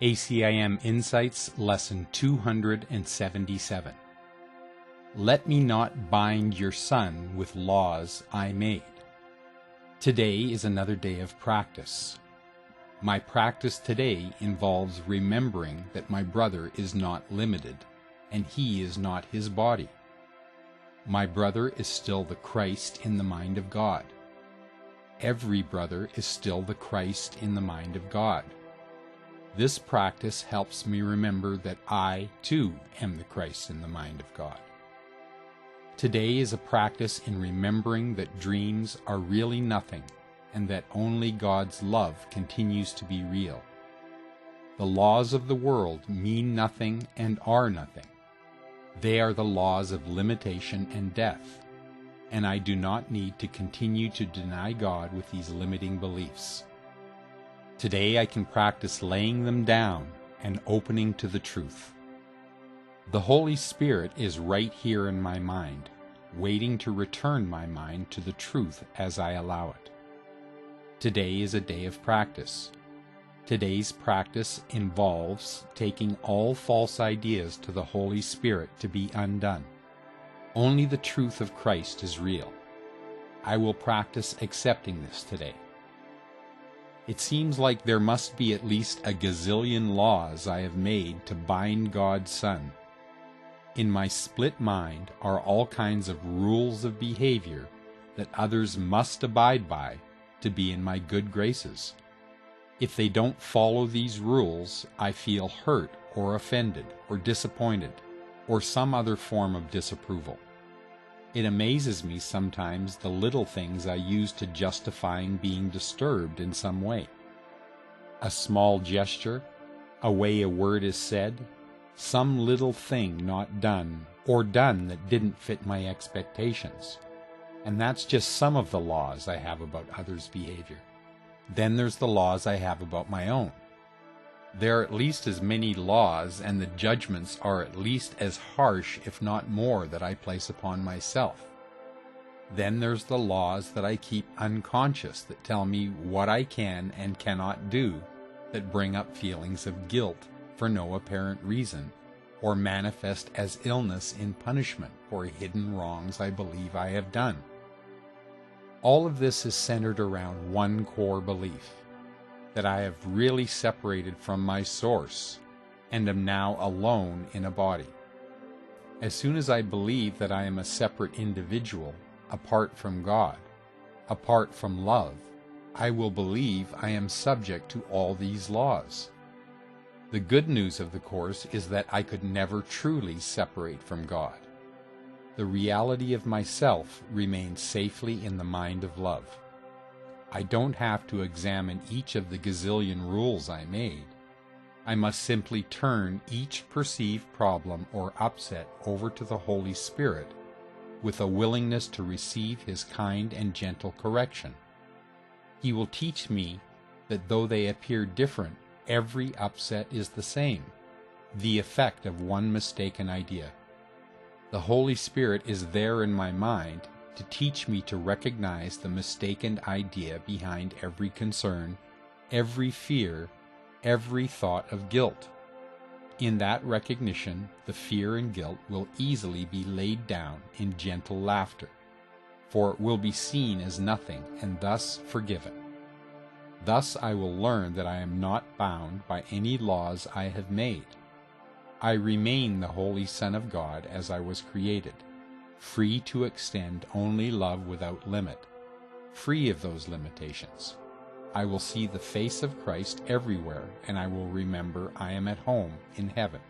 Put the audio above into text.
ACIM Insights Lesson 277. Let me not bind your son with laws I made. Today is another day of practice. My practice today involves remembering that my brother is not limited, and he is not his body. My brother is still the Christ in the mind of God. Every brother is still the Christ in the mind of God. This practice helps me remember that I, too, am the Christ in the mind of God. Today is a practice in remembering that dreams are really nothing, and that only God's love continues to be real. The laws of the world mean nothing and are nothing. They are the laws of limitation and death, and I do not need to continue to deny God with these limiting beliefs. Today I can practice laying them down and opening to the truth. The Holy Spirit is right here in my mind, waiting to return my mind to the truth as I allow it. Today is a day of practice. Today's practice involves taking all false ideas to the Holy Spirit to be undone. Only the truth of Christ is real. I will practice accepting this today. It seems like there must be at least a gazillion laws I have made to bind God's Son. In my split mind are all kinds of rules of behavior that others must abide by to be in my good graces. If they don't follow these rules, I feel hurt or offended or disappointed or some other form of disapproval. It amazes me sometimes the little things I use to justifying being disturbed in some way. A small gesture, a way a word is said, some little thing not done or done that didn't fit my expectations. And that's just some of the laws I have about others' behavior. Then there's the laws I have about my own. There are at least as many laws, and the judgments are at least as harsh, if not more, that I place upon myself. Then there's the laws that I keep unconscious that tell me what I can and cannot do, that bring up feelings of guilt for no apparent reason, or manifest as illness in punishment for hidden wrongs I believe I have done. All of this is centered around one core belief, that I have really separated from my source and am now alone in a body. As soon as I believe that I am a separate individual, apart from God, apart from love, I will believe I am subject to all these laws. The good news of the Course is that I could never truly separate from God. The reality of myself remains safely in the mind of love. I don't have to examine each of the gazillion rules I made. I must simply turn each perceived problem or upset over to the Holy Spirit with a willingness to receive His kind and gentle correction. He will teach me that though they appear different, every upset is the same, the effect of one mistaken idea. The Holy Spirit is there in my mind to teach me to recognize the mistaken idea behind every concern, every fear, every thought of guilt. In that recognition, the fear and guilt will easily be laid down in gentle laughter, for it will be seen as nothing and thus forgiven. Thus I will learn that I am not bound by any laws I have made. I remain the Holy Son of God as I was created, free to extend only love without limit, free of those limitations. I will see the face of Christ everywhere, and I will remember I am at home in heaven.